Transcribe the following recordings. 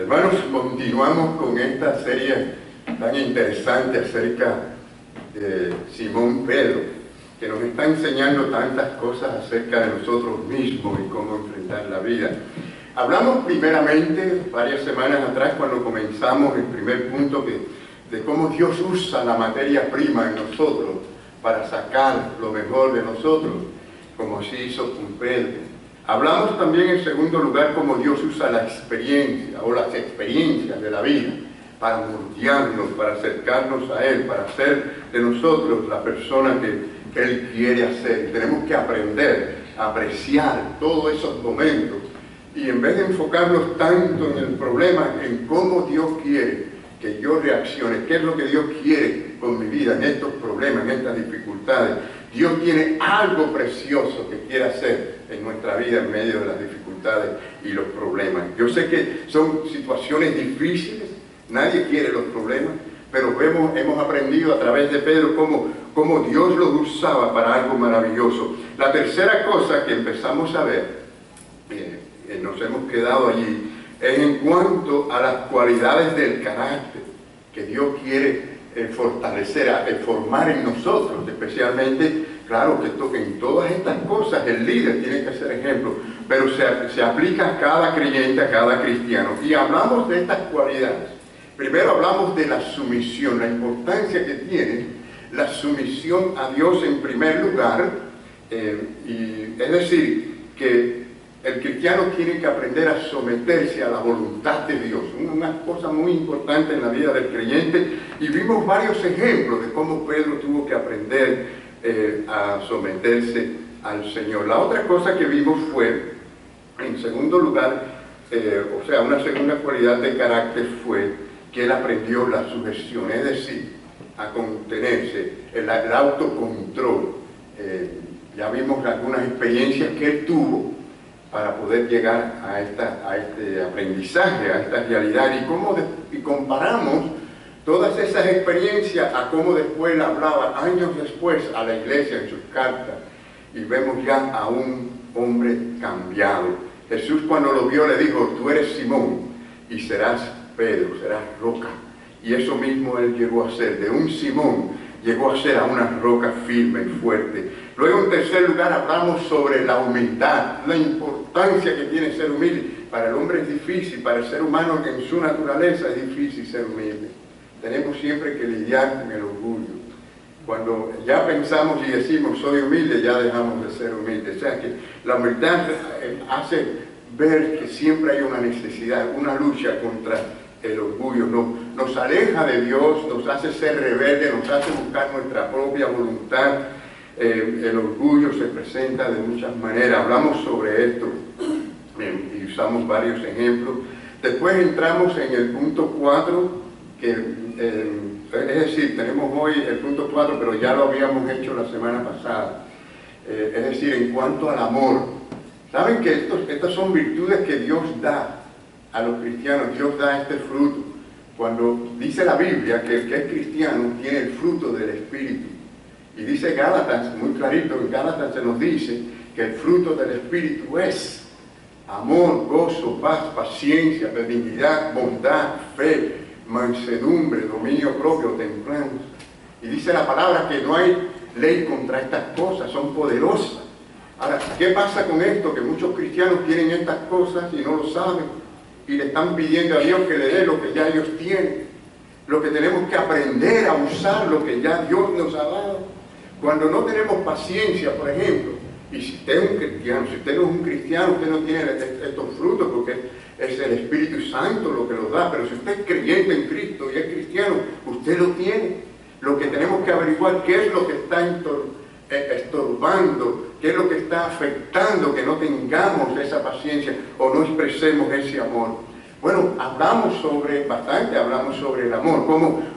Hermanos, continuamos con esta serie tan interesante acerca de Simón Pedro, que nos está enseñando tantas cosas acerca de nosotros mismos y cómo enfrentar la vida. Hablamos primeramente, varias semanas atrás, cuando comenzamos el primer punto, de cómo Dios usa la materia prima en nosotros para sacar lo mejor de nosotros, como así hizo con Pedro. Hablamos también en segundo lugar cómo Dios usa la experiencia o las experiencias de la vida para moldearnos, para acercarnos a Él, para hacer de nosotros la persona que Él quiere hacer. Tenemos que aprender a apreciar todos esos momentos y en vez de enfocarnos tanto en el problema, en cómo Dios quiere que yo reaccione, qué es lo que Dios quiere con mi vida, en estos problemas, en estas dificultades. Dios tiene algo precioso que quiere hacer en nuestra vida en medio de las dificultades y los problemas. Yo sé que son situaciones difíciles, nadie quiere los problemas, pero hemos aprendido a través de Pedro cómo Dios los usaba para algo maravilloso. La tercera cosa que empezamos a ver, nos hemos quedado allí, es en cuanto a las cualidades del carácter que Dios quiere fortalecer, formar en nosotros, especialmente, claro, que en todas estas cosas el líder tiene que ser ejemplo, pero se aplica a cada creyente, a cada cristiano. Y hablamos de estas cualidades. Primero hablamos de la sumisión, la importancia que tiene la sumisión a Dios en primer lugar, y es decir, que el cristiano tiene que aprender a someterse a la voluntad de Dios, una cosa muy importante en la vida del creyente, y vimos varios ejemplos de cómo Pedro tuvo que aprender a someterse al Señor. La otra cosa que vimos fue, en segundo lugar, una segunda cualidad de carácter fue que él aprendió la sugestión, es decir, a contenerse, el autocontrol. Ya vimos algunas experiencias que él tuvo para poder llegar a este aprendizaje, a esta realidad, y comparamos todas esas experiencias a cómo después él hablaba años después a la iglesia en sus cartas, y vemos ya a un hombre cambiado. Jesús, cuando lo vio, le dijo: tú eres Simón y serás Pedro, serás roca. Y eso mismo él llegó a ser, de un Simón llegó a ser a una roca firme y fuerte. Luego, en tercer lugar, hablamos sobre la humildad, la importancia que tiene ser humilde. Para el hombre es difícil, para el ser humano que en su naturaleza es difícil ser humilde. Tenemos siempre que lidiar con el orgullo. Cuando ya pensamos y decimos soy humilde, ya dejamos de ser humildes. O sea que la humildad hace ver que siempre hay una necesidad, una lucha contra el orgullo. Nos aleja de Dios, nos hace ser rebeldes, nos hace buscar nuestra propia voluntad. El orgullo se presenta de muchas maneras. Hablamos sobre esto y usamos varios ejemplos. Después entramos en el punto 4, que es decir, tenemos hoy el punto 4, pero ya lo habíamos hecho la semana pasada. Es decir, en cuanto al amor. Saben que estas son virtudes que Dios da a los cristianos. Dios da este fruto. Cuando dice la Biblia que el que es cristiano tiene el fruto del Espíritu, y dice Gálatas, muy clarito, en Gálatas se nos dice que el fruto del Espíritu es amor, gozo, paz, paciencia, benignidad, bondad, fe, mansedumbre, dominio propio, templanza. Y dice la palabra que no hay ley contra estas cosas, son poderosas. Ahora, ¿qué pasa con esto? Que muchos cristianos tienen estas cosas y no lo saben, y le están pidiendo a Dios que le dé lo que ya ellos tienen. Lo que tenemos que aprender a usar lo que ya Dios nos ha dado. Cuando no tenemos paciencia, por ejemplo, y si usted es un cristiano, si usted no es un cristiano, usted no tiene estos frutos, porque es el Espíritu Santo lo que los da, pero si usted es creyente en Cristo y es cristiano, usted lo tiene. Lo que tenemos que averiguar qué es lo que está estorbando, qué es lo que está afectando que no tengamos esa paciencia o no expresemos ese amor. Bueno, hablamos sobre el amor,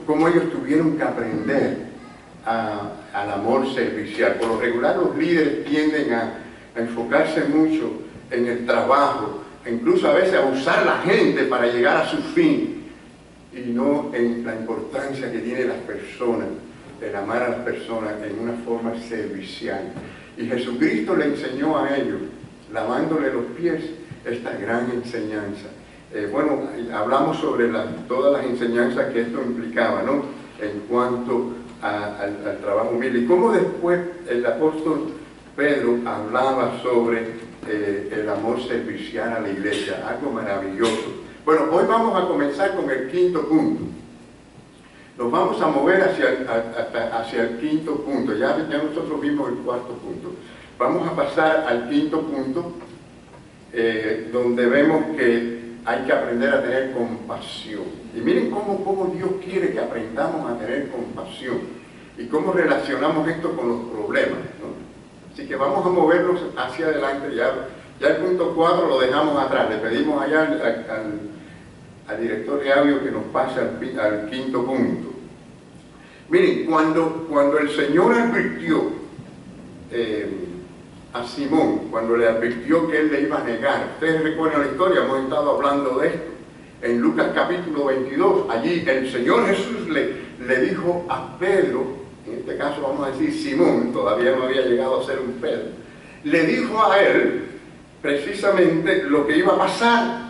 cómo ellos tuvieron que aprender al amor servicial. Por lo regular los líderes tienden a enfocarse mucho en el trabajo, incluso a veces a usar la gente para llegar a su fin, y no en la importancia que tienen las personas, el amar a las personas en una forma servicial. Y Jesucristo le enseñó a ellos, lavándole los pies, esta gran enseñanza. bueno, hablamos sobre todas las enseñanzas que esto implicaba, ¿no? En cuanto al trabajo humilde. Y cómo después el apóstol Pedro hablaba sobre el amor servicial a la iglesia, algo maravilloso. Bueno, hoy vamos a comenzar con el quinto punto. Nos vamos a mover hacia el quinto punto. Ya nosotros vimos el cuarto punto. Vamos a pasar al quinto punto, donde vemos que hay que aprender a tener compasión. Y miren cómo Dios quiere que aprendamos a tener compasión y cómo relacionamos esto con los problemas, ¿no? Así que vamos a movernos hacia adelante. Ya el punto 4 lo dejamos atrás. Le pedimos allá al director de audio que nos pase al quinto punto. Miren, cuando el Señor advirtió a Simón, cuando le advirtió que él le iba a negar, ustedes recuerdan la historia, hemos estado hablando de esto, en Lucas capítulo 22, allí el Señor Jesús le dijo a Pedro, en este caso vamos a decir Simón, todavía no había llegado a ser un Pedro, le dijo a él precisamente lo que iba a pasar.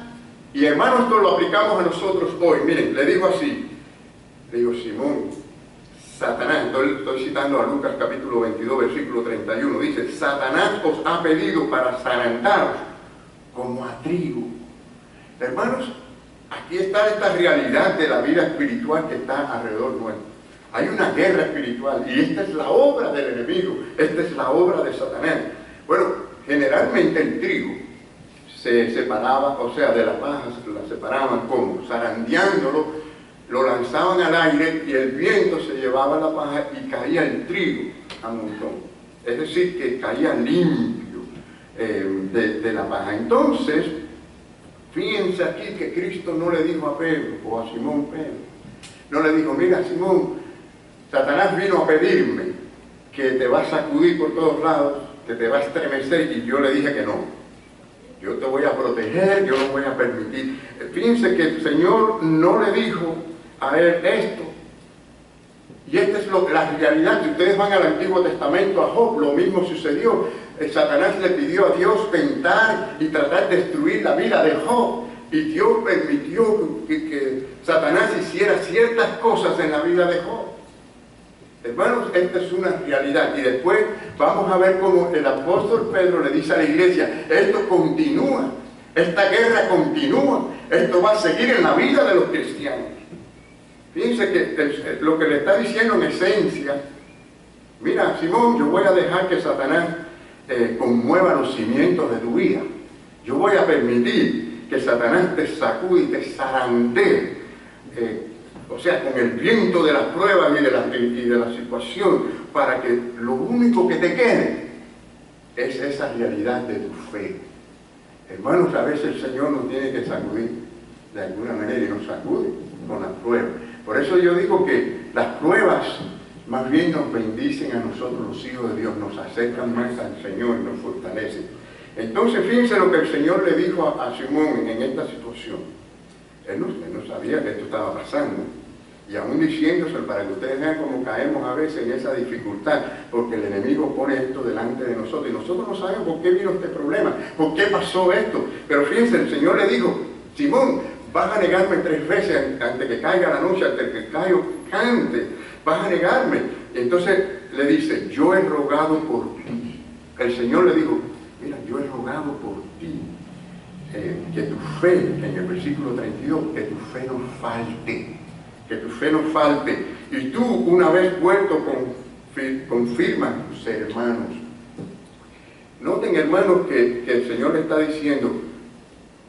Y hermanos, esto lo aplicamos a nosotros hoy. Miren, le digo así, le digo, Simón, Satanás, estoy citando a Lucas capítulo 22, versículo 31, dice, Satanás os ha pedido para zarandaros como a trigo. Hermanos, aquí está esta realidad de la vida espiritual que está alrededor nuestro. Hay una guerra espiritual y esta es la obra del enemigo, esta es la obra de Satanás. Bueno, generalmente el trigo se separaba, o sea, de la paja la separaban como zarandeándolo, lo lanzaban al aire y el viento se llevaba la paja y caía el trigo a montón. Es decir, que caía limpio de la paja. Entonces, fíjense aquí que Cristo no le dijo a Pedro o a Simón Pedro, no le dijo, mira Simón, Satanás vino a pedirme que te va a sacudir por todos lados, que te va a estremecer, y yo le dije que no. Yo te voy a proteger, yo no voy a permitir. Fíjense que el Señor no le dijo a él esto. Y esta es la realidad. Si ustedes van al Antiguo Testamento, a Job, lo mismo sucedió. Satanás le pidió a Dios tentar y tratar de destruir la vida de Job. Y Dios permitió que Satanás hiciera ciertas cosas en la vida de Job. Hermanos, esta es una realidad. Y después vamos a ver cómo el apóstol Pedro le dice a la iglesia, esto continúa, esta guerra continúa, esto va a seguir en la vida de los cristianos. Fíjense que lo que le está diciendo en esencia, mira Simón, yo voy a dejar que Satanás conmueva los cimientos de tu vida. Yo voy a permitir que Satanás te sacude y te zarandee. O sea, con el viento de las pruebas y de la situación, para que lo único que te quede es esa realidad de tu fe. Hermanos, a veces el Señor nos tiene que sacudir de alguna manera y nos sacude con las pruebas. Por eso yo digo que las pruebas más bien nos bendicen a nosotros los hijos de Dios, nos acercan más al Señor y nos fortalecen. Entonces fíjense lo que el Señor le dijo a Simón en esta situación. Él no sabía que esto estaba pasando. Y aún diciéndose para que ustedes vean cómo caemos a veces en esa dificultad, porque el enemigo pone esto delante de nosotros y nosotros no sabemos por qué vino este problema, por qué pasó esto. Pero fíjense, el Señor le dijo, Simón, vas a negarme 3 veces antes que caiga la noche, antes que caiga cante, vas a negarme. Y entonces le dice, yo he rogado por ti. El Señor le dijo, mira, yo he rogado por ti. Que tu fe, en el versículo 32, que tu fe no falte, que tu fe no falte. Y tú, una vez vuelto, confirma a tus hermanos. Noten, hermanos, que el Señor le está diciendo,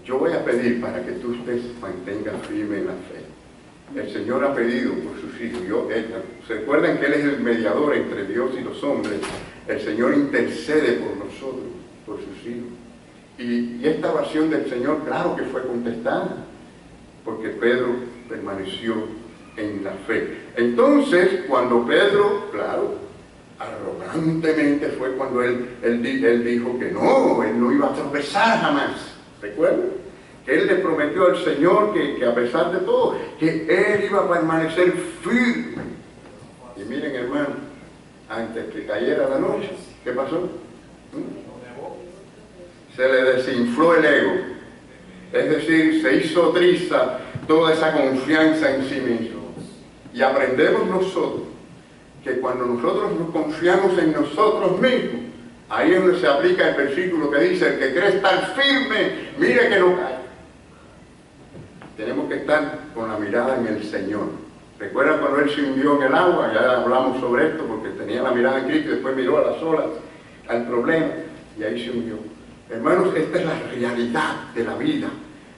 yo voy a pedir para que tú te mantengas firme en la fe. El Señor ha pedido por sus hijos. ¿Se recuerdan que Él es el mediador entre Dios y los hombres? El Señor intercede por nosotros, por sus hijos. Y esta oración del Señor, claro que fue contestada, porque Pedro permaneció en la fe. Entonces, cuando Pedro, claro, arrogantemente fue cuando él dijo que no, él no iba a tropezar jamás. ¿Recuerdan? Que él le prometió al Señor que a pesar de todo, que él iba a permanecer firme. Y miren, hermano, antes que cayera la noche, ¿qué pasó? Se le desinfló el ego. Es decir, se hizo triza toda esa confianza en sí mismo. Y aprendemos nosotros que cuando nosotros nos confiamos en nosotros mismos, ahí es donde se aplica el versículo que dice: el que cree estar firme, mire que no cae. Tenemos que estar con la mirada en el Señor. ¿Recuerdan cuando Él se hundió en el agua? Ya hablamos sobre esto, porque tenía la mirada en Cristo y después miró a las olas, al problema, y ahí se hundió. Hermanos, esta es la realidad de la vida,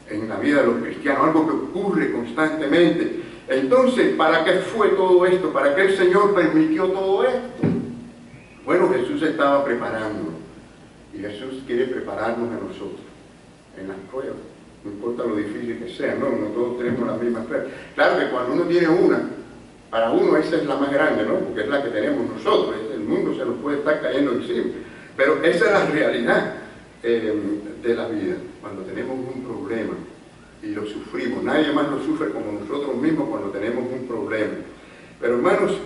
en la vida de los cristianos, algo que ocurre constantemente. Entonces, ¿para qué fue todo esto? ¿Para qué el Señor permitió todo esto? Bueno, Jesús estaba preparándolo, y Jesús quiere prepararnos a nosotros en las pruebas. No importa lo difícil que sea, no todos tenemos las mismas pruebas. Claro que cuando uno tiene una, para uno esa es la más grande, ¿no? Porque es la que tenemos nosotros, el mundo se nos puede estar cayendo encima. Pero esa es la realidad de la vida, cuando tenemos un problema y lo sufrimos. Nadie más lo sufre como nosotros mismos cuando tenemos un problema. Pero hermanos,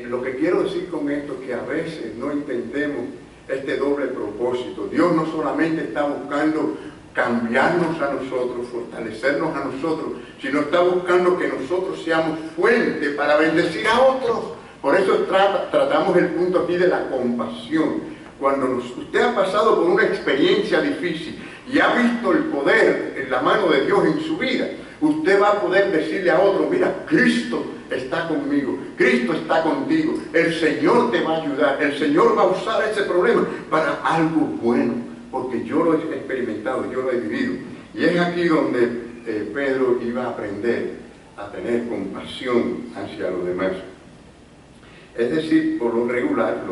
lo que quiero decir con esto es que a veces no entendemos este doble propósito. Dios no solamente está buscando cambiarnos a nosotros, fortalecernos a nosotros, sino está buscando que nosotros seamos fuente para bendecir a otros. Por eso tratamos el punto aquí de la compasión. Cuando usted ha pasado por una experiencia difícil y ha visto el poder en la mano de Dios en su vida, usted va a poder decirle a otro: mira, Cristo está conmigo, Cristo está contigo, el Señor te va a ayudar, el Señor va a usar ese problema para algo bueno, porque yo lo he experimentado, yo lo he vivido. Y es aquí donde Pedro iba a aprender a tener compasión hacia los demás. Es decir, por lo regular,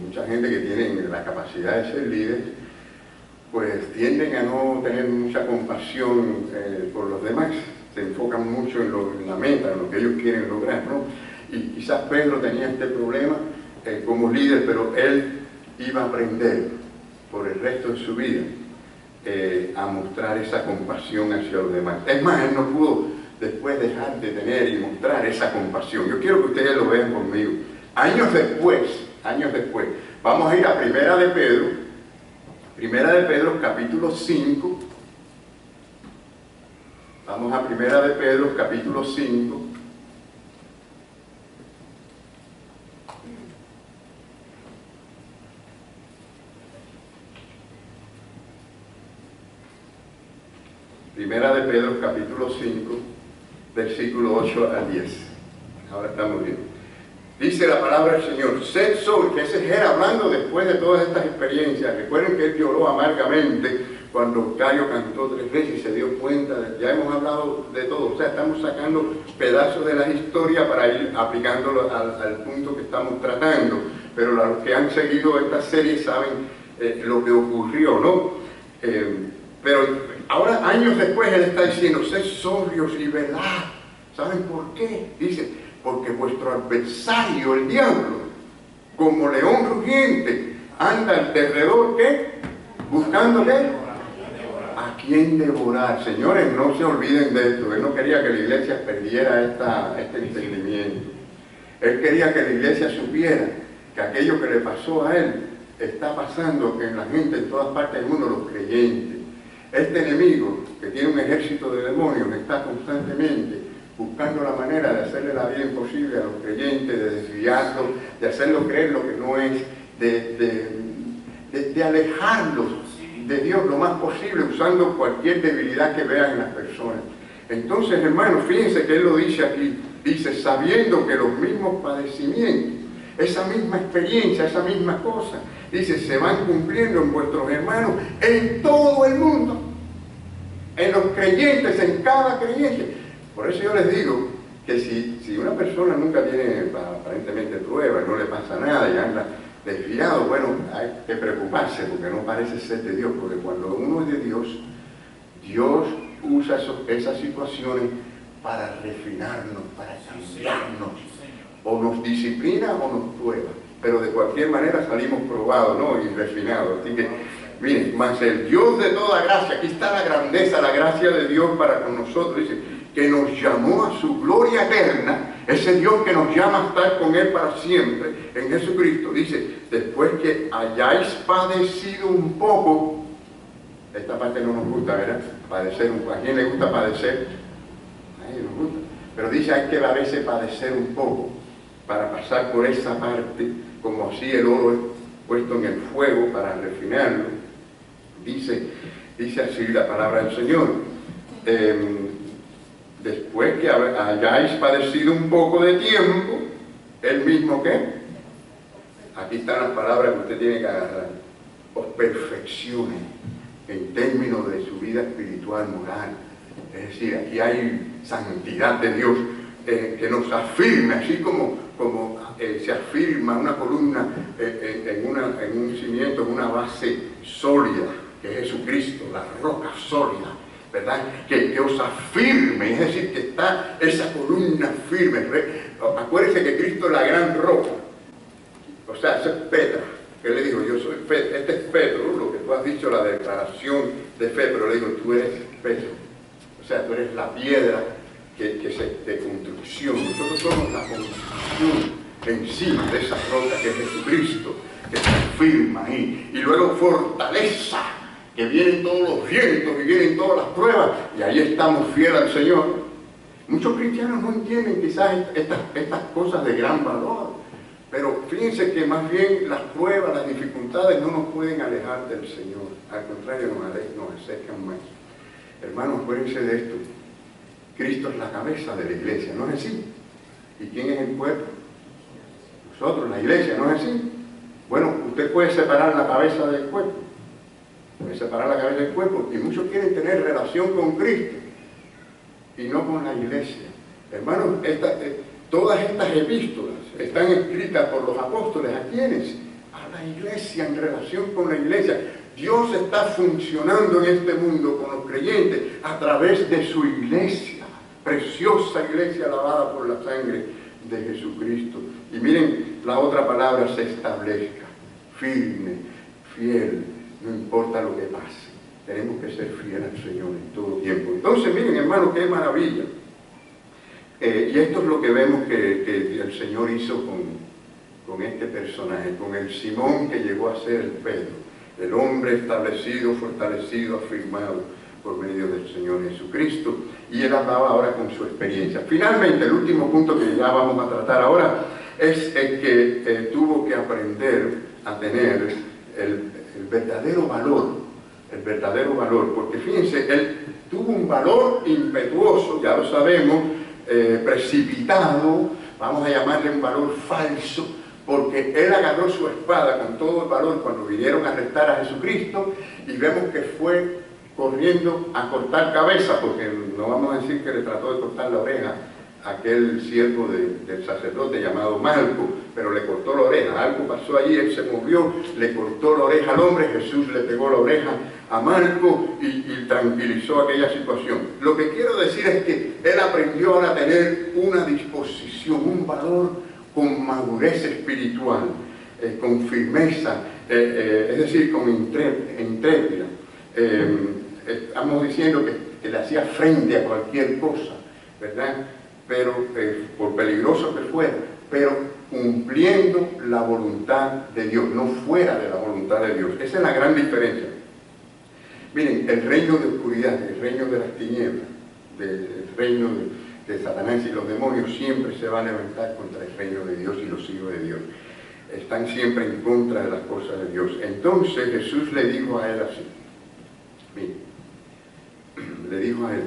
mucha gente que tiene la capacidad de ser líderes, pues tienden a no tener mucha compasión por los demás. Se enfocan mucho en la meta, en lo que ellos quieren lograr, ¿no? Y quizás Pedro tenía este problema como líder, pero él iba a aprender por el resto de su vida a mostrar esa compasión hacia los demás. Es más, él no pudo después dejar de tener y mostrar esa compasión. Yo quiero que ustedes lo vean conmigo. Años después, vamos a ir a Primera de Pedro capítulo 5. Vamos a Primera de Pedro capítulo 5. Primera de Pedro capítulo 5, versículo 8 al 10. Ahora estamos bien. Dice la palabra del Señor: sed sobrios, que ese es él hablando después de todas estas experiencias. Recuerden que él lloró amargamente cuando Gallo cantó 3 veces y se dio cuenta. Ya hemos hablado de todo, o sea, estamos sacando pedazos de la historia para ir aplicándolo al punto que estamos tratando. Pero los que han seguido esta serie saben lo que ocurrió, ¿no? Pero ahora, años después, él está diciendo: sed sobrios y velad. ¿Saben por qué? Dice: porque vuestro adversario, el diablo, como león rugiente, anda alrededor, ¿qué? Buscándole a quién devorar. Señores, no se olviden de esto. Él no quería que la iglesia perdiera este entendimiento. Él quería que la iglesia supiera que aquello que le pasó a él está pasando en la gente en todas partes del mundo, los creyentes. Este enemigo, que tiene un ejército de demonios, está constantemente buscando la manera de hacerle la vida imposible a los creyentes, de desviarlos, de hacerlos creer lo que no es, de alejarlos de Dios lo más posible, usando cualquier debilidad que vean en las personas. Entonces, hermanos, fíjense que él lo dice aquí, dice: sabiendo que los mismos padecimientos, esa misma experiencia, esa misma cosa, dice, se van cumpliendo en vuestros hermanos en todo el mundo, en los creyentes, en cada creyente. Por eso yo les digo que si una persona nunca tiene aparentemente pruebas, no le pasa nada y anda desviado, bueno, hay que preocuparse porque no parece ser de Dios, porque cuando uno es de Dios, Dios usa esas situaciones para refinarnos, para cambiarnos, o nos disciplina o nos prueba, pero de cualquier manera salimos probados, ¿no? Y refinados. Así que, miren, mas el Dios de toda gracia, aquí está la grandeza, la gracia de Dios para con nosotros, dice, que nos llamó a su gloria eterna, ese Dios que nos llama a estar con Él para siempre, en Jesucristo, dice, después que hayáis padecido un poco, Esta parte no nos gusta, ¿verdad? Padecer ¿a quién le gusta padecer? A nadie nos gusta. Pero dice, hay que a veces padecer un poco para pasar por esa parte, como así el oro es puesto en el fuego para refinarlo. Dice así la palabra del Señor. Después que hayáis padecido un poco de tiempo, ¿el mismo qué? Aquí están las palabras que usted tiene que agarrar. Os perfeccione en términos de su vida espiritual, moral. Es decir, aquí hay santidad de Dios que nos afirma, así como se afirma una columna en un cimiento, en una base sólida, que es Jesucristo, la roca sólida, ¿verdad? Que os afirme, es decir, que está esa columna firme. Acuérdense que Cristo es la gran roca, o sea, ese es Pedro. Él le dijo, yo soy Pedro, este es Pedro, lo que tú has dicho, la declaración de fe, pero le digo, tú eres Pedro, o sea, tú eres la piedra de construcción. Nosotros somos la construcción encima de esa roca que es Jesucristo, que se firma ahí, y luego fortaleza, que vienen todos los vientos y vienen todas las pruebas, y ahí estamos fieles al Señor. Muchos cristianos no entienden quizás estas cosas de gran valor, pero fíjense que más bien las pruebas, las dificultades no nos pueden alejar del Señor, al contrario nos acercan más. Hermanos, acuérdense de esto, Cristo es la cabeza de la iglesia, ¿no es así? ¿Y quién es el cuerpo? Nosotros, la iglesia, ¿no es así? Bueno, usted puede separar la cabeza del cuerpo, puede separar la cabeza del cuerpo, y muchos quieren tener relación con Cristo y no con la iglesia. Hermanos, todas estas epístolas están escritas por los apóstoles. ¿A quiénes? A la iglesia, en relación con la iglesia. Dios está funcionando en este mundo con los creyentes a través de su iglesia, preciosa iglesia lavada por la sangre de Jesucristo. Y miren, la otra palabra, se establezca, firme, fiel, no importa lo que pase. Tenemos que ser fieles al Señor en todo tiempo. Entonces, miren, hermanos, qué maravilla. Y esto es lo que vemos que el Señor hizo con este personaje, con el Simón que llegó a ser el Pedro, el hombre establecido, fortalecido, afirmado por medio del Señor Jesucristo. Y él hablaba ahora con su experiencia. Finalmente, el último punto que ya vamos a tratar ahora es el que tuvo que aprender a tener el verdadero valor, porque fíjense, él tuvo un valor impetuoso, ya lo sabemos, precipitado, vamos a llamarle un valor falso, porque él agarró su espada con todo el valor cuando vinieron a arrestar a Jesucristo, y vemos que fue corriendo a cortar cabeza, porque no vamos a decir que le trató de cortar la oreja a aquel siervo del sacerdote llamado Malco, pero le cortó la oreja. Algo pasó allí, él se movió, le cortó la oreja al hombre, Jesús le pegó la oreja a Malco y tranquilizó aquella situación. Lo que quiero decir es que él aprendió ahora a tener una disposición, un valor con madurez espiritual, con firmeza, es decir, con intrépida. Estamos diciendo que le hacía frente a cualquier cosa, ¿verdad? Pero por peligroso que fuera, pero cumpliendo la voluntad de Dios, no fuera de la voluntad de Dios. Esa es la gran diferencia. Miren, el reino de oscuridad, el reino de las tinieblas, el reino de Satanás y los demonios siempre se va a levantar contra el reino de Dios y los hijos de Dios. Están siempre en contra de las cosas de Dios. Entonces Jesús le dijo a él así, miren, le dijo a él,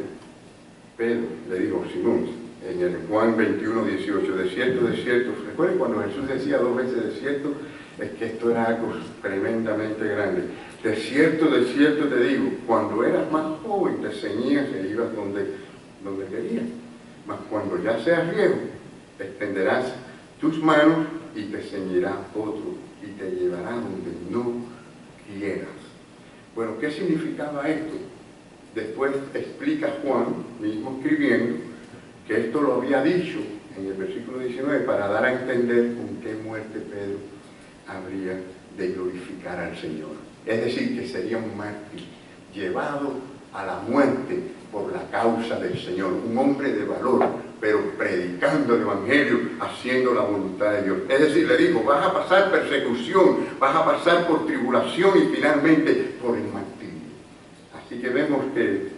Pedro, le dijo Simón, en el Juan 21, 18, de cierto, recuerden cuando Jesús decía 2 veces de cierto, es que esto era algo tremendamente grande. De cierto te digo, cuando eras más joven te ceñías e ibas donde querías, mas cuando ya seas viejo, extenderás tus manos y te ceñirá otro y te llevará donde no quieras. Bueno, ¿qué significaba esto? Después explica Juan, mismo escribiendo, que esto lo había dicho en el versículo 19 para dar a entender con qué muerte Pedro habría de glorificar al Señor. Es decir, que sería un mártir llevado a la muerte por la causa del Señor, un hombre de valor, pero predicando el Evangelio, haciendo la voluntad de Dios. Es decir, le dijo, vas a pasar persecución, vas a pasar por tribulación y finalmente por el martirio. que vemos que,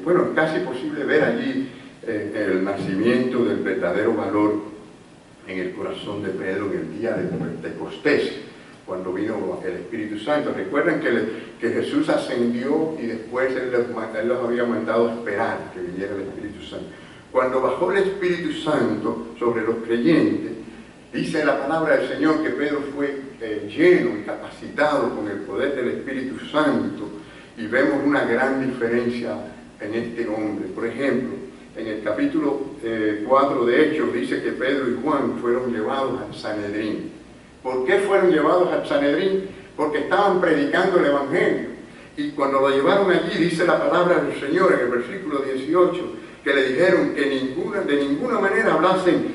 bueno, es casi posible ver allí el nacimiento del verdadero valor en el corazón de Pedro en el día de Pentecostés, cuando vino el Espíritu Santo. Recuerden que Jesús ascendió y después Él los había mandado a esperar que viniera el Espíritu Santo. Cuando bajó el Espíritu Santo sobre los creyentes, dice la palabra del Señor que Pedro fue lleno y capacitado con el poder del Espíritu Santo, y vemos una gran diferencia en este hombre. Por ejemplo, en el capítulo 4 de Hechos dice que Pedro y Juan fueron llevados al Sanedrín. ¿Por qué fueron llevados al Sanedrín? Porque estaban predicando el Evangelio. Y cuando lo llevaron allí, dice la palabra del Señor en el versículo 18, que le dijeron que de ninguna manera hablasen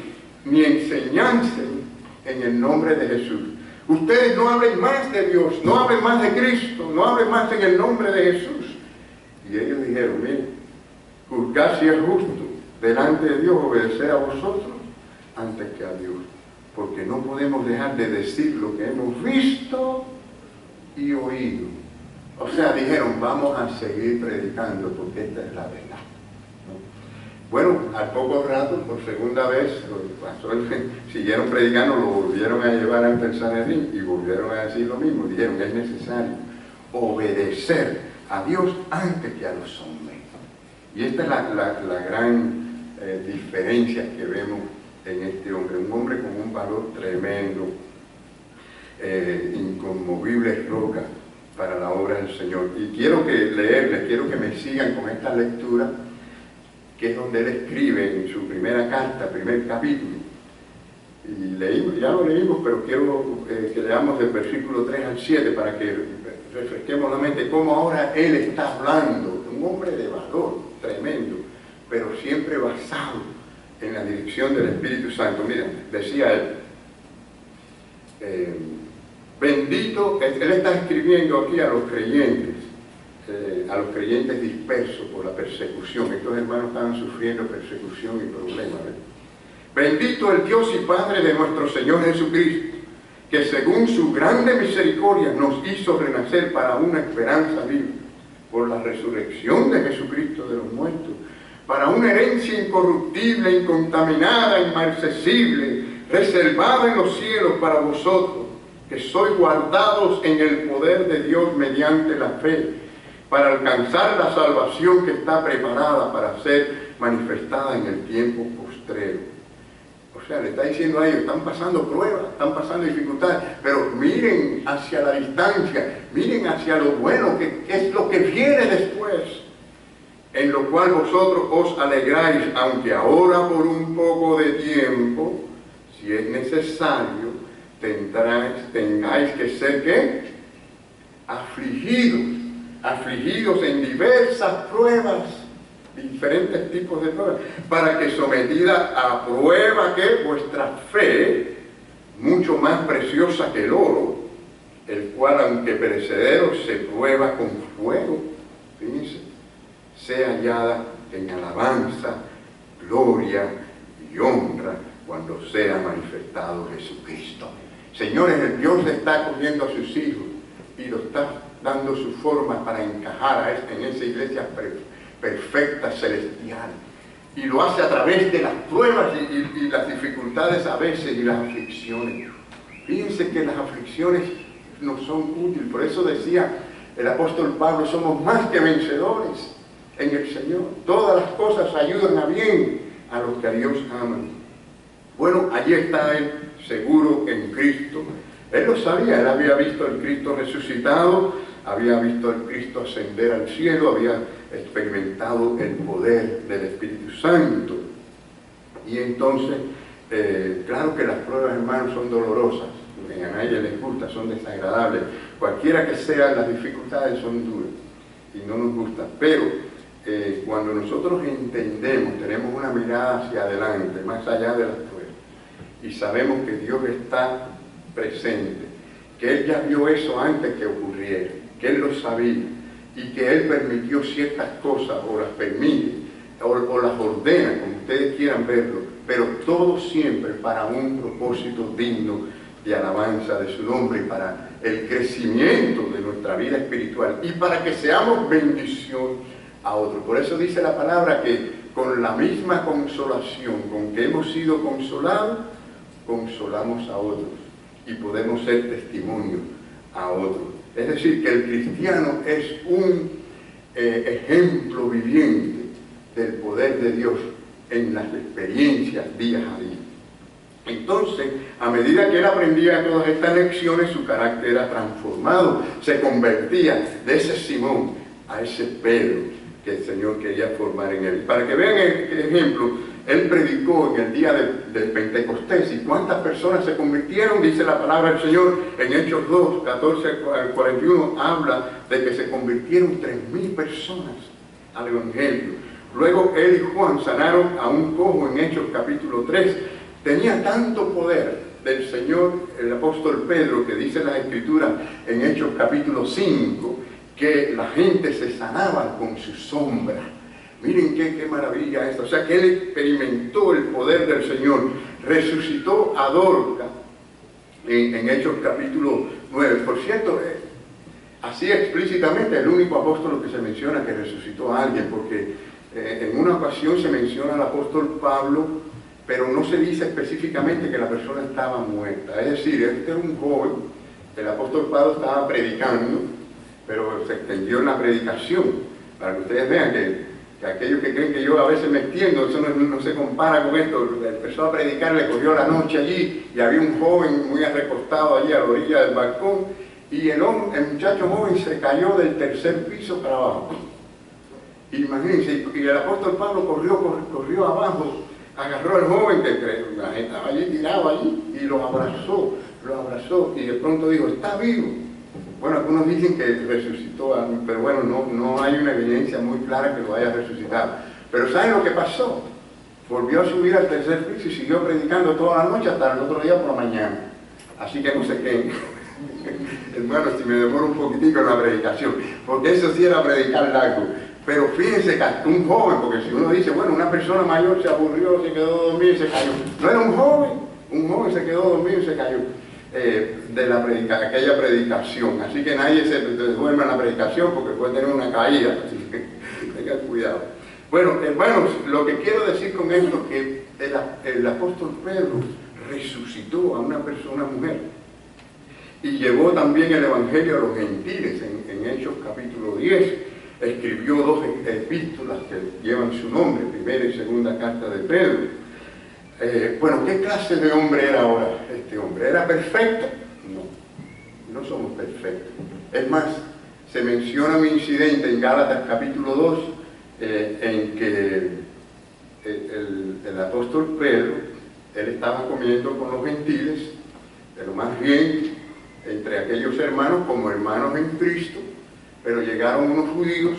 ni enseñasen en el nombre de Jesús. Ustedes no hablen más de Dios, no hablen más de Cristo, no hablen más en el nombre de Jesús. Y ellos dijeron, miren, juzgad si es justo delante de Dios obedecer a vosotros antes que a Dios, porque no podemos dejar de decir lo que hemos visto y oído. O sea, dijeron, vamos a seguir predicando porque esta es la verdad. Bueno, al poco rato, por segunda vez, los pastores siguieron predicando, lo volvieron a llevar ante el Sanedrín y volvieron a decir lo mismo. Dijeron, es necesario obedecer a Dios antes que a los hombres. Y esta es la gran diferencia que vemos en este hombre. Un hombre con un valor tremendo, inconmovible roca para la obra del Señor. Y quiero que me sigan con esta lectura, que es donde él escribe en su primera carta, primer capítulo. Y ya lo leímos, pero quiero que leamos del versículo 3 al 7 para que refresquemos la mente cómo ahora él está hablando. Un hombre de valor tremendo, pero siempre basado en la dirección del Espíritu Santo. Miren, decía él, bendito, él está escribiendo aquí a los creyentes dispersos por la persecución. Estos hermanos estaban sufriendo persecución y problemas. Bendito el Dios y Padre de nuestro Señor Jesucristo, que según su grande misericordia nos hizo renacer para una esperanza viva, por la resurrección de Jesucristo de los muertos, para una herencia incorruptible, incontaminada, inmarcesible, reservada en los cielos para vosotros, que sois guardados en el poder de Dios mediante la fe, para alcanzar la salvación que está preparada para ser manifestada en el tiempo postrero. O sea, le está diciendo a ellos, están pasando pruebas, están pasando dificultades, pero miren hacia la distancia, miren hacia lo bueno, que es lo que viene después, en lo cual vosotros os alegráis, aunque ahora por un poco de tiempo, si es necesario, tengáis que ser, ¿qué? Afligidos en diversas pruebas, diferentes tipos de pruebas, para que sometida a prueba que vuestra fe, mucho más preciosa que el oro, el cual aunque perecedero se prueba con fuego, fíjense, sea hallada en alabanza, gloria y honra cuando sea manifestado Jesucristo. Señores, el Dios está cogiendo a sus hijos y lo está dando su forma para encajar en esa iglesia perfecta, celestial. Y lo hace a través de las pruebas y las dificultades a veces y las aflicciones. Fíjense que las aflicciones nos son útiles. Por eso decía el apóstol Pablo, somos más que vencedores en el Señor. Todas las cosas ayudan a bien a los que a Dios aman. Bueno, allí está él, seguro en Cristo. Él lo sabía, él había visto al Cristo resucitado, había visto al Cristo ascender al cielo, había experimentado el poder del Espíritu Santo. Y entonces, claro que las pruebas, hermanos, son dolorosas, a nadie les gusta, son desagradables. Cualquiera que sean las dificultades son duras y no nos gustan. Pero cuando nosotros entendemos, tenemos una mirada hacia adelante, más allá de las pruebas, y sabemos que Dios está presente, que Él ya vio eso antes que ocurriera, que Él lo sabía y que Él permitió ciertas cosas o las permite o las ordena, como ustedes quieran verlo, pero todo siempre para un propósito digno de alabanza de su nombre y para el crecimiento de nuestro nuestra vida espiritual y para que seamos bendición a otros. Por eso dice la palabra que con la misma consolación con que hemos sido consolados, consolamos a otros y podemos ser testimonio a otros. Es decir, que el cristiano es un ejemplo viviente del poder de Dios en las experiencias día a día. Entonces, a medida que él aprendía todas estas lecciones, su carácter era transformado, se convertía de ese Simón a ese Pedro que el Señor quería formar en él. Para que vean el ejemplo, él predicó en el día del Pentecostés, y cuántas personas se convirtieron, dice la palabra del Señor en Hechos 2, 14 al 41, habla de que se convirtieron 3.000 personas al Evangelio. Luego él y Juan sanaron a un cojo en Hechos capítulo 3. Tenía tanto poder del Señor el apóstol Pedro, que dice las Escrituras en Hechos capítulo 5, que la gente se sanaba con su sombra. Miren qué maravilla esto. O sea que él experimentó el poder del Señor. Resucitó a Dorcas en Hechos capítulo 9. Por cierto, así explícitamente el único apóstol que se menciona que resucitó a alguien, porque en una ocasión se menciona al apóstol Pablo, pero no se dice específicamente que la persona estaba muerta. Es decir, este era un joven, el apóstol Pablo estaba predicando, pero se extendió en la predicación, para que ustedes vean que aquellos que creen que yo a veces me extiendo, eso no se compara con esto. Empezó a predicar, le cogió la noche allí, y había un joven muy recostado allí a la orilla del balcón, y el muchacho joven se cayó del tercer piso para abajo. Imagínense, y el apóstol Pablo corrió abajo, agarró al joven que la gente estaba allí, tirado allí, y lo abrazó, y de pronto dijo, está vivo. Bueno, algunos dicen que resucitó, pero bueno, no hay una evidencia muy clara que lo haya resucitado. Pero ¿saben lo que pasó? Volvió a subir al tercer piso y siguió predicando toda la noche hasta el otro día por la mañana. Así que no sé qué. Hermano, si me demoro un poquitico en la predicación, porque eso sí era predicar largo. Pero fíjense que un joven, porque si uno dice, bueno, una persona mayor se aburrió, se quedó dormido y se cayó. No era un joven se quedó dormido y se cayó de aquella predicación. Así que nadie se duerma en la predicación porque puede tener una caída, así que tengan cuidado. Bueno, hermanos, lo que quiero decir con esto es que el apóstol Pedro resucitó a una mujer, y llevó también el Evangelio a los gentiles en Hechos capítulo 10. Escribió 2 epístolas que llevan su nombre, primera y segunda carta de Pedro. Bueno, ¿qué clase de hombre era ahora este hombre? ¿Era perfecto? No somos perfectos. Es más, se menciona un incidente en Gálatas capítulo 2 en que el apóstol Pedro, él estaba comiendo con los gentiles, pero más bien entre aquellos hermanos como hermanos en Cristo, pero llegaron unos judíos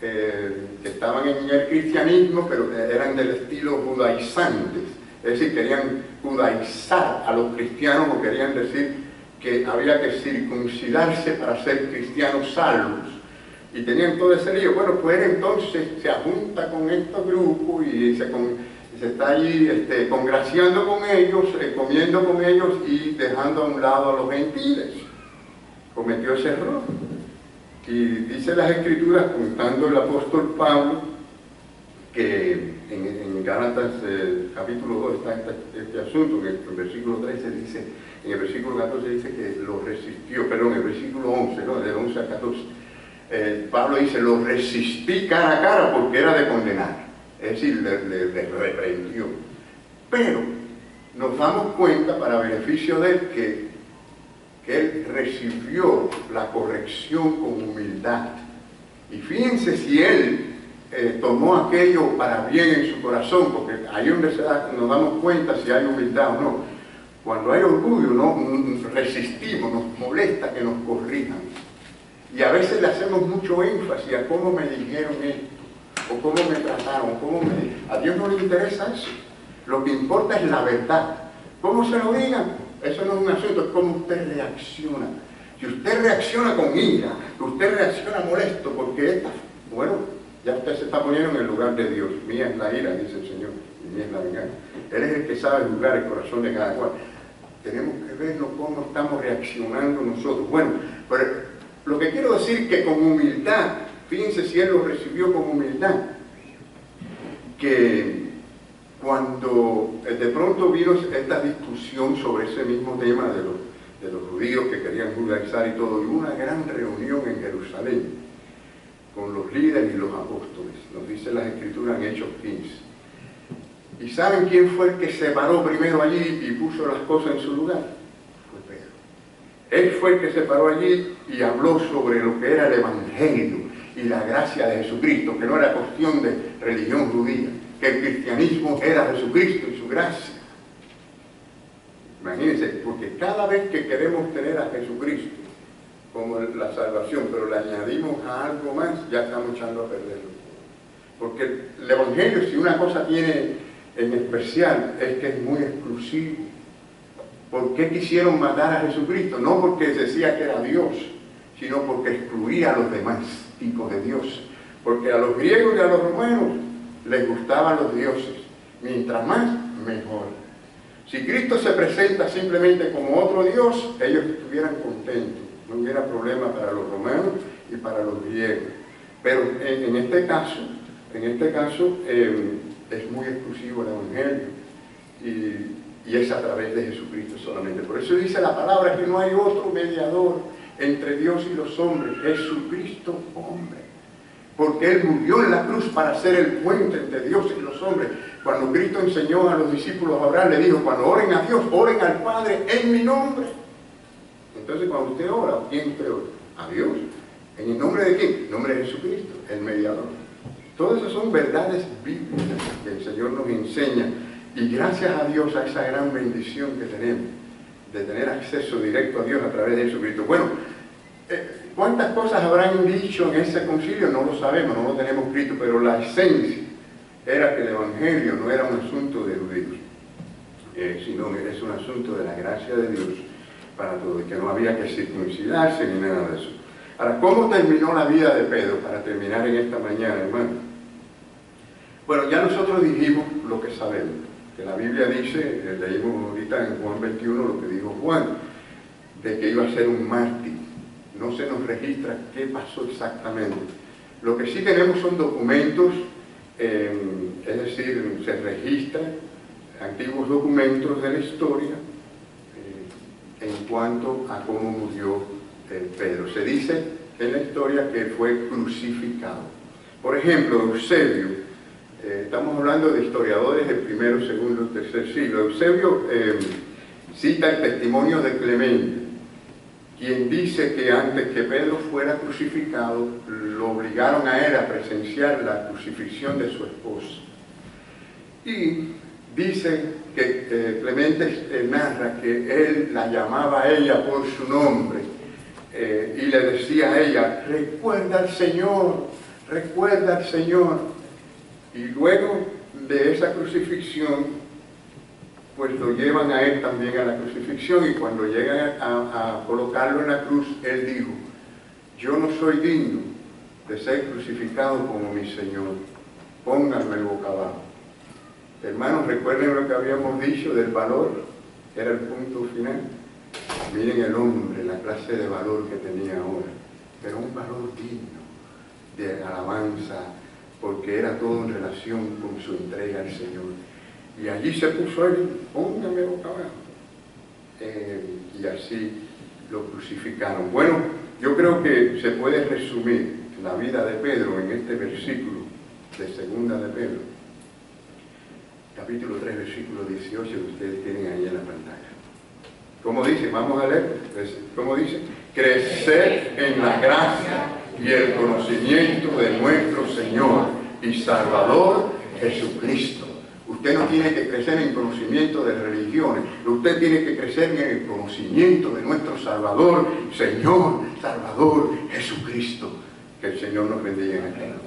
que estaban en el cristianismo, pero eran del estilo judaizantes, es decir, querían judaizar a los cristianos, o querían decir que había que circuncidarse para ser cristianos salvos, y tenían todo ese lío. Bueno, pues entonces se junta con estos grupos y se está allí congraciando con ellos, comiendo con ellos y dejando a un lado a los gentiles. Cometió ese error. Y dice las Escrituras, contando el apóstol Pablo, que en Gálatas capítulo 2 está este asunto, que en el versículo 13 dice, en el versículo 14 dice que lo resistió, perdón, en el versículo 11, ¿no? Del 11 al 14, Pablo dice, lo resistí cara a cara porque era de condenar, es decir, le reprendió. Pero nos damos cuenta, para beneficio de él, que él recibió la corrección con humildad. Y fíjense si él tomó aquello para bien en su corazón, porque ahí es donde nos damos cuenta si hay humildad o no. Cuando hay orgullo, no resistimos, nos molesta que nos corrijan. Y a veces le hacemos mucho énfasis a cómo me dijeron esto, o cómo me trataron, a Dios no le interesa eso. Lo que importa es la verdad. ¿Cómo se lo digan? Eso no es un asunto, es cómo usted reacciona. Si usted reacciona con ira, que usted reacciona molesto, porque bueno, ya usted se está poniendo en el lugar de Dios. Mía es la ira, dice el Señor, y mía es la venganza. Él es el que sabe juzgar el corazón de cada cual. Tenemos que vernos cómo estamos reaccionando nosotros. Bueno, pero Lo que quiero decir que con humildad, fíjense si él lo recibió con humildad, que cuando de pronto vino esta discusión sobre ese mismo tema de los judíos que querían judaizar y todo, y hubo una gran reunión en Jerusalén con los líderes y los apóstoles, nos dice las Escrituras en Hechos 15. ¿Y saben quién fue el que se paró primero allí y puso las cosas en su lugar? Fue Pedro. Él fue el que se paró allí y habló sobre lo que era el Evangelio y la gracia de Jesucristo, que no era cuestión de religión judía, que el cristianismo era Jesucristo y su gracia. Imagínense, porque cada vez que queremos tener a Jesucristo como la salvación, pero le añadimos a algo más, ya estamos echando a perderlo. Porque el Evangelio, si una cosa tiene en especial, es que es muy exclusivo. ¿Por qué quisieron matar a Jesucristo? No porque decía que era Dios, sino porque excluía a los demás tipos de dioses. Porque a los griegos y a los romanos les gustaban los dioses. Mientras más, mejor. Si Cristo se presenta simplemente como otro Dios, ellos estuvieran contentos. No hubiera problema para los romanos y para los griegos. Pero en este caso es muy exclusivo el Evangelio y es a través de Jesucristo solamente. Por eso dice la palabra que no hay otro mediador entre Dios y los hombres, Jesucristo hombre. Porque Él murió en la cruz para ser el puente entre Dios y los hombres. Cuando Cristo enseñó a los discípulos a orar, le dijo, cuando oren a Dios, oren al Padre en mi nombre. Entonces cuando usted ora, ¿quién usted ora? A Dios. ¿En el nombre de quién? En nombre de Jesucristo, el mediador. Todas esas son verdades bíblicas que el Señor nos enseña. Y gracias a Dios, a esa gran bendición que tenemos, de tener acceso directo a Dios a través de Jesucristo. Bueno, ¿cuántas cosas habrán dicho en ese concilio? No lo sabemos, no lo tenemos escrito, pero la esencia era que el Evangelio no era un asunto de judíos, sino que es un asunto de la gracia de Dios para todos, que no había que circuncidarse ni nada de eso. Ahora, ¿cómo terminó la vida de Pedro? Para terminar en esta mañana, hermano. Bueno, ya nosotros dijimos lo que sabemos, que la Biblia dice, leímos ahorita en Juan 21 lo que dijo Juan, de que iba a ser un mártir. No se nos registra qué pasó exactamente. Lo que sí tenemos son documentos, es decir, se registran antiguos documentos de la historia en cuanto a cómo murió Pedro. Se dice en la historia que fue crucificado. Por ejemplo, Eusebio, estamos hablando de historiadores del primero, segundo y tercer siglo. Eusebio cita el testimonio de Clemente, quien dice que antes que Pedro fuera crucificado, lo obligaron a él a presenciar la crucifixión de su esposa. Y dice que Clemente narra que él la llamaba a ella por su nombre y le decía a ella, recuerda al Señor, recuerda al Señor. Y luego de esa crucifixión, pues lo llevan a él también a la crucifixión, y cuando llegan a colocarlo en la cruz, él dijo, yo no soy digno de ser crucificado como mi Señor, pónganme boca abajo. Hermanos, recuerden lo que habíamos dicho del valor, que era el punto final. Miren el hombre, la clase de valor que tenía ahora, pero un valor digno de alabanza, porque era todo en relación con su entrega al Señor. Y allí se puso él, póngame boca abajo. Y así lo crucificaron. Bueno, yo creo que se puede resumir la vida de Pedro en este versículo de segunda de Pedro. Capítulo 3, versículo 18, que ustedes tienen ahí en la pantalla. ¿Cómo dice? Vamos a leer. ¿Cómo dice? Crecer en la gracia y el conocimiento de nuestro Señor y Salvador Jesucristo. Usted no tiene que crecer en conocimiento de religiones, usted tiene que crecer en el conocimiento de nuestro Salvador, Señor, Salvador Jesucristo. Que el Señor nos bendiga en esta noche.